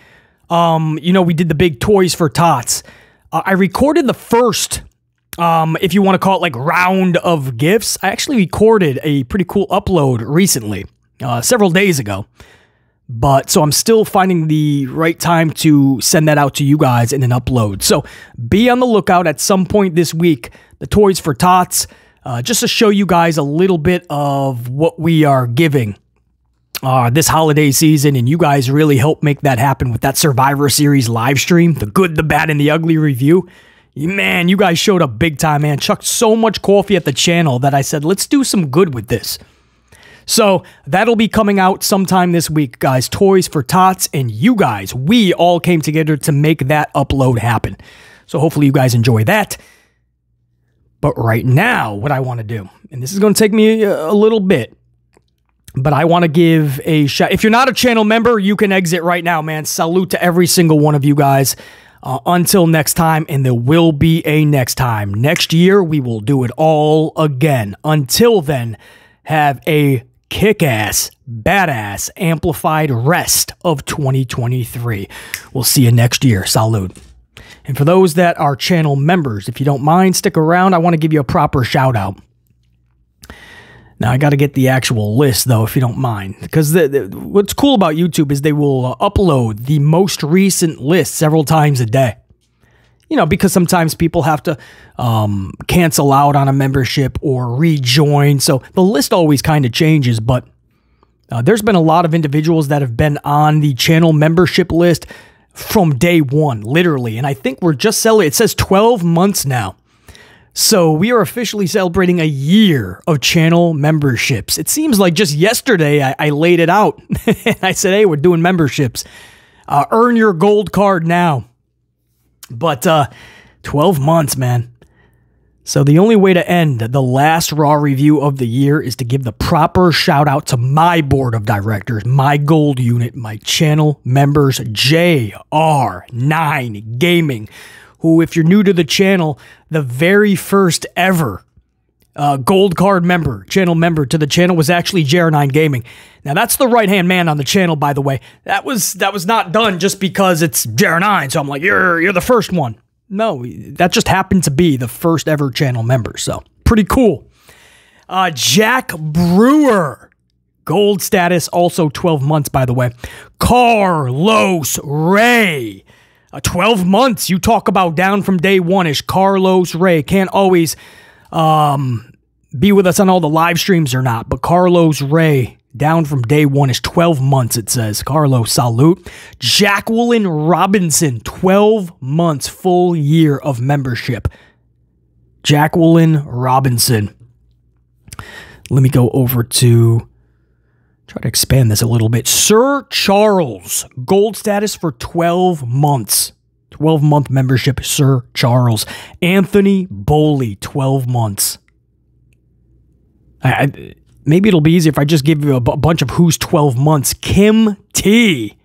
you know, we did the big Toys for Tots. I recorded the first, if you want to call it like round of gifts. I actually recorded a pretty cool upload recently, several days ago. But so I'm still finding the right time to send that out to you guys in an upload. So be on the lookout at some point this week, the Toys for Tots. Just to show you guys a little bit of what we are giving this holiday season, and you guys really helped make that happen with that Survivor Series live stream, the good, the bad, and the ugly review. Man, you guys showed up big time, man. Chucked so much coffee at the channel that I said, let's do some good with this. So that'll be coming out sometime this week, guys. Toys for Tots, and you guys, we all came together to make that upload happen. So hopefully you guys enjoy that. But right now, what I want to do, and this is going to take me a little bit, but I want to give a shout. If you're not a channel member, you can exit right now, man. Salute to every single one of you guys. Until next time, and there will be a next time. Next year, we will do it all again. Until then, have a kick-ass, badass, amplified rest of 2023. We'll see you next year. Salute. And for those that are channel members, if you don't mind, stick around. I want to give you a proper shout out. Now, I got to get the actual list, though, if you don't mind. Because what's cool about YouTube is they will upload the most recent list several times a day. You know, because sometimes people have to cancel out on a membership or rejoin. So the list always kind of changes. But there's been a lot of individuals that have been on the channel membership list from day one, literally. And I think we're just celebrating, it says 12 months now. So we are officially celebrating a year of channel memberships. It seems like just yesterday I laid it out. And I said, hey, we're doing memberships. Earn your gold card now. But 12 months, man. So the only way to end the last Raw review of the year is to give the proper shout out to my board of directors, my gold unit, my channel members, JR9 Gaming, who, if you're new to the channel, the very first ever gold card member, channel member to the channel was actually JR9 Gaming. Now, that's the right-hand man on the channel, by the way. That was not done just because it's JR9, so I'm like, you're the first one. No, that just happened to be the first ever channel member, so pretty cool. Jack Brewer, gold status, also 12 months, by the way. Carlos Ray, 12 months. You talk about down from day one-ish. Carlos Ray can't always be with us on all the live streams or not, but Carlos Ray, down from day one is 12 months, it says. Carlos, salute. Jacqueline Robinson, 12 months, full year of membership. Jacqueline Robinson. Let me go over to, try to expand this a little bit. Sir Charles, gold status for 12 months. 12-month membership, Sir Charles. Anthony Boley, 12 months. Maybe it'll be easy if I just give you a bunch of who's 12 months. Kim T.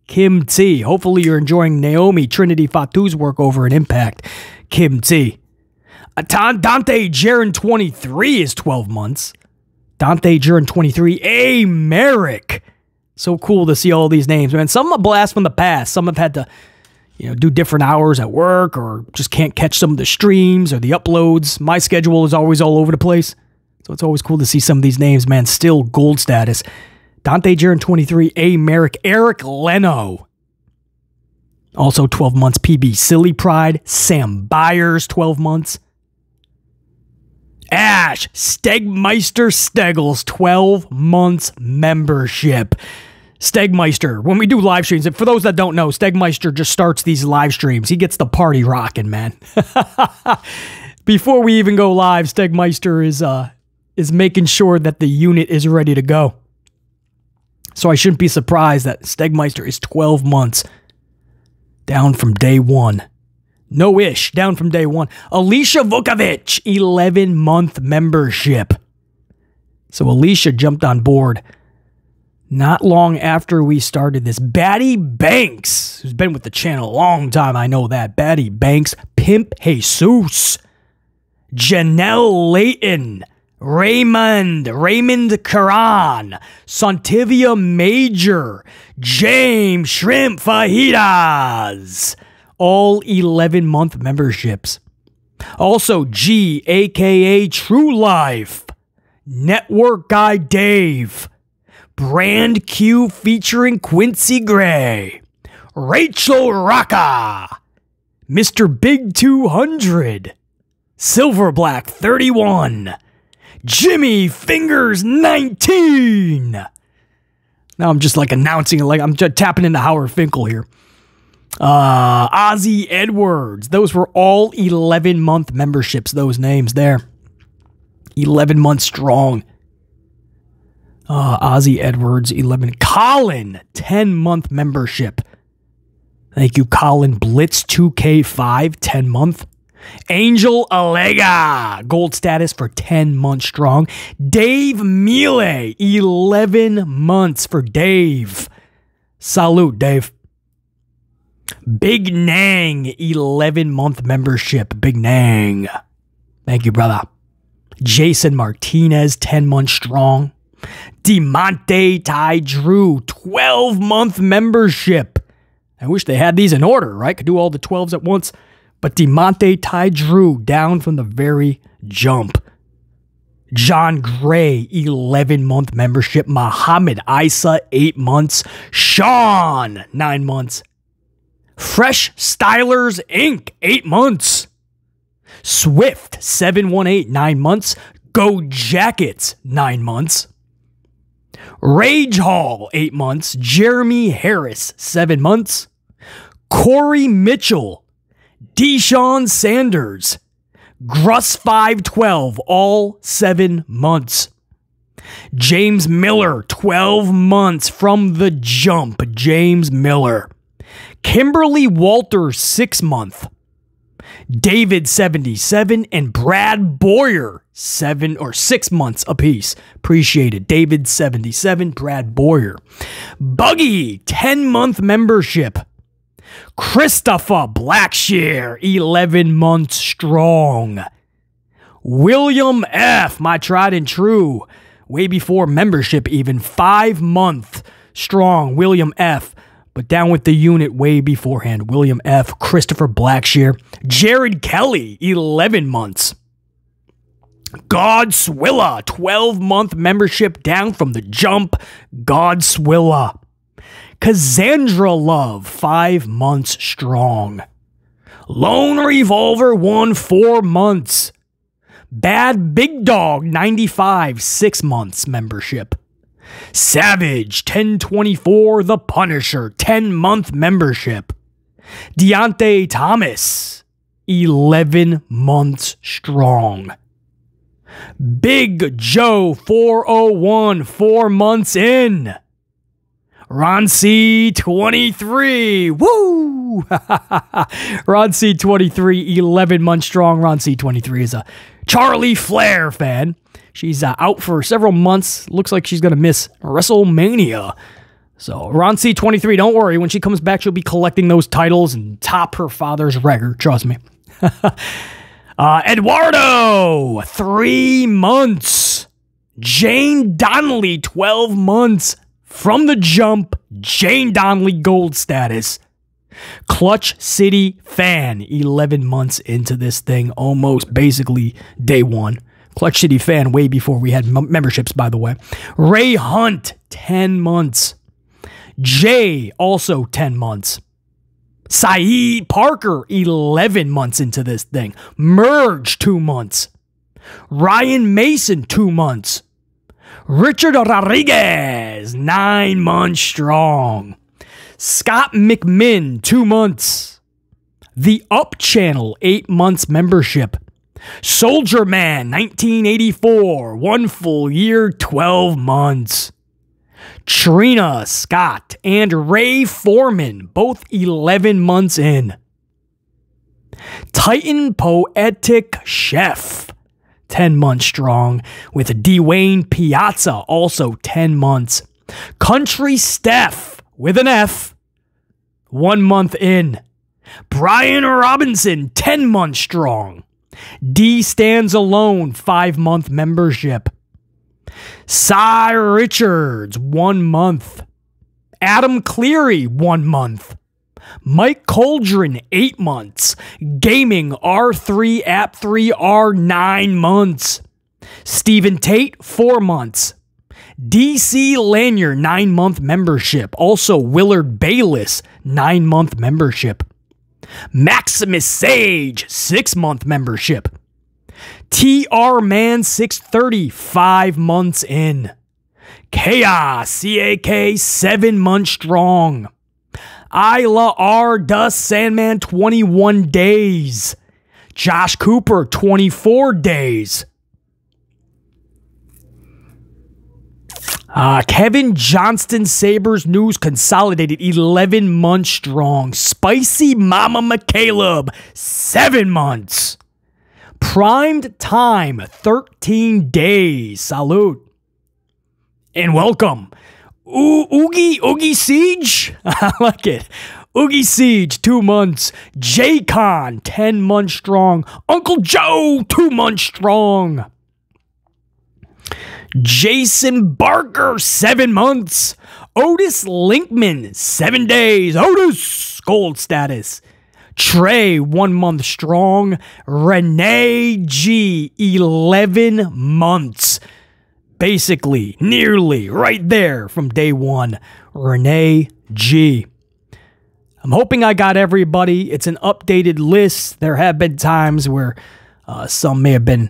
Kim T. Hopefully you're enjoying Naomi Trinity Fatu's work over at Impact. Kim T. Dante Jaron 23 is 12 months. Dante Jaron 23. A. Merrick. So cool to see all these names, man. Some are blast from the past. Some have had to, do different hours at work or just can't catch some of the streams or the uploads. My schedule is always all over the place. So it's always cool to see some of these names, man, still gold status. Dante Jarren, 23. A. Merrick. Eric Leno. Also 12 months. PB Silly Pride. Sam Byers, 12 months. Ash Stegmeister Steggles, 12 months membership. Stegmeister, when we do live streams, and for those that don't know, Stegmeister just starts these live streams. He gets the party rocking, man. Before we even go live, Stegmeister is making sure that the unit is ready to go. So I shouldn't be surprised that Stegmeister is 12 months down from day one. No-ish, down from day one. Alicia Vukovic, 11-month membership. So Alicia jumped on board not long after we started this. Batty Banks, who's been with the channel a long time, I know that. Batty Banks, Pimp Jesus, Janelle Layton, Raymond Karan, Santivia Major, James Shrimp Fajitas. All 11-month memberships. Also, G, a.k.a. True Life, Network Guy Dave, Brand Q featuring Quincy Gray, Rachel Rocca, Mr. Big 200, Silver Black 31, Jimmy Fingers 19. Now I'm just like announcing it, like I'm just tapping into Howard Finkel here. Ozzy Edwards. Those were all 11-month memberships, those names there. 11 months strong. Ozzy Edwards, 11. Colin, 10-month membership. Thank you, Colin. Blitz 2K5, 10-month. Angel Alega, gold status for 10 months strong. Dave Miele, 11 months for Dave. Salute, Dave. Big Nang, 11-month membership. Big Nang. Thank you, brother. Jason Martinez, 10 months strong. DeMonte Ty Drew, 12-month membership. I wish they had these in order, right? Could do all the 12s at once. But DeMonte Ty Drew, down from the very jump. John Gray, 11-month membership. Muhammad Isa, 8 months. Sean, 9 months. Fresh Stylers Inc., 8 months. Swift, 718, 9 months. Go Jackets, 9 months. Rage Hall, 8 months. Jeremy Harris, 7 months. Corey Mitchell, Deshaun Sanders, Gruss 512, all 7 months. James Miller, 12 months from the jump. James Miller. Kimberly Walters, 6 month. David, 77, and Brad Boyer, 6 months apiece. Appreciate it. David, 77, Brad Boyer. Buggy, 10-month membership. Christopher Blackshear, 11 months strong. William F., my tried and true, way before membership even, 5-month strong. William F., but down with the unit way beforehand. William F., Christopher Blackshear. Jared Kelly, 11 months. Godswilla, 12-month membership down from the jump. Godswilla. Cassandra Love, 5 months strong. Lone Revolver 1, 4 months. Bad Big Dog, 95, 6 months membership. Savage, 1024, The Punisher, 10-month membership. Deontay Thomas, 11 months strong. Big Joe, 401, 4 months in. Ron C, 23, woo! Ron C, 23, 11 months strong. Ron C, 23 is a Charlie Flair fan. She's out for several months. Looks like she's going to miss WrestleMania. So, Ron C, 23, don't worry. When she comes back, she'll be collecting those titles and top her father's record. Trust me. Eduardo, 3 months. Jane Donnelly, 12 months. from the jump, Jane Donnelly gold status. Clutch City fan, 11 months into this thing, almost basically day one. Clutch City fan way before we had memberships, by the way. Ray Hunt, 10 months. Jay, also 10 months. Saeed Parker, 11 months into this thing. Merge, 2 months. Ryan Mason, 2 months. Richard Rodriguez, 9 months strong. Scott McMinn, 2 months. The Up Channel, 8 months membership. Soldier Man, 1984, 1 full year, 12 months. Trina Scott and Ray Foreman, both 11 months in. Titan Poetic Chef, 10 months strong, with Dwayne Piazza, also 10 months. Country Steph, with an F, 1 month in. Brian Robinson, 10 months strong. D Stands Alone, 5-month membership. Cy Richards, 1 month. Adam Cleary, 1 month. Mike Coldren, 8 months. Gaming R3 App 3R, 9 months. Stephen Tate, 4 months. DC Lanyard, 9-month membership. Also Willard Bayless, 9-month membership. Maximus Sage, 6-month membership. TR Man 630, 5 months in. Chaos, CAK, 7 months strong. Isla R. Dust Sandman, 21 days. Josh Cooper, 24 days. Kevin Johnston Sabres News Consolidated, 11 months strong. Spicy Mama McCaleb, 7 months. Primed Time, 13 days. Salute. And welcome. Oogie Siege? I like it. Oogie Siege, 2 months. J-Con, 10 months strong. Uncle Joe, 2 months strong. Jason Barker, 7 months. Otis Linkman, 7 days. Otis, gold status. Trey, 1 month strong. Renee G, 11 months. Basically, nearly, right there from day one. Renee G. I'm hoping I got everybody. It's an updated list. There have been times where some may have been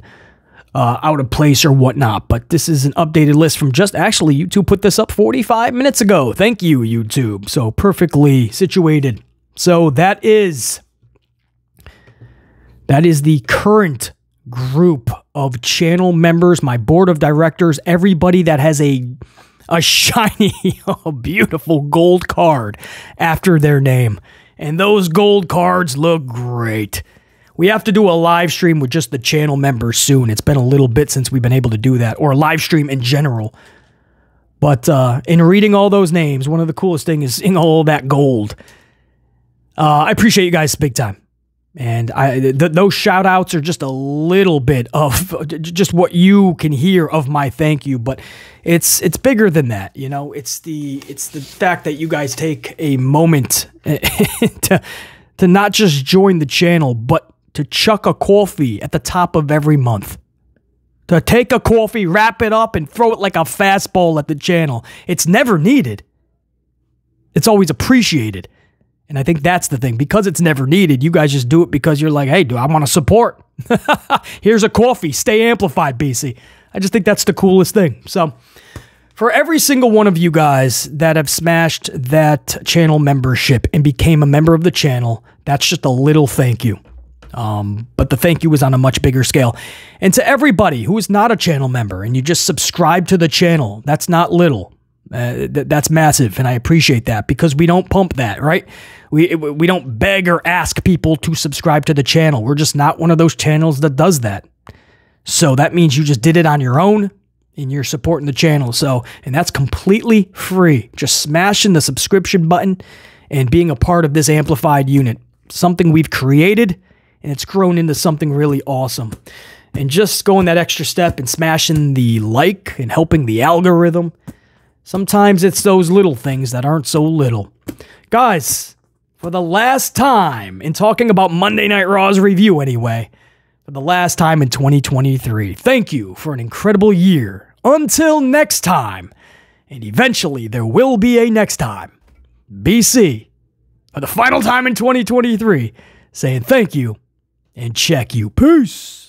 out of place or whatnot, but this is an updated list from just, actually, YouTube put this up 45 minutes ago. Thank you, YouTube. So perfectly situated. So that is the current group of channel members, my board of directors, everybody that has a shiny, beautiful gold card after their name. And those gold cards look great. We have to do a live stream with just the channel members soon. It's been a little bit since we've been able to do that, or a live stream in general. But in reading all those names, one of the coolest things is seeing all that gold. I appreciate you guys big time. And those shout outs are just a little bit of just what you can hear of my thank you, but it's bigger than that. You know, it's the fact that you guys take a moment to not just join the channel, but to chuck a coffee at the top of every month. To take a coffee, wrap it up, and throw it like a fastball at the channel. It's never needed. It's always appreciated. And I think that's the thing. Because it's never needed, you guys just do it because you're like, hey, do I want to support? Here's a coffee. Stay amplified, BC. I just think that's the coolest thing. So for every single one of you guys that have smashed that channel membership and became a member of the channel, that's just a little thank you. But the thank you is on a much bigger scale. And to everybody who is not a channel member and you just subscribe to the channel, that's not little. That's massive, and I appreciate that because we don't pump that, right? We don't beg or ask people to subscribe to the channel. We're just not one of those channels that does that. So that means you just did it on your own and you're supporting the channel. So, and that's completely free. Just smashing the subscription button and being a part of this amplified unit. Something we've created, and it's grown into something really awesome. And just going that extra step and smashing the like and helping the algorithm. Sometimes it's those little things that aren't so little. Guys, for the last time in talking about Monday Night Raw's review anyway, for the last time in 2023, thank you for an incredible year. Until next time, and eventually there will be a next time. BC, for the final time in 2023, saying thank you and check you. Peace.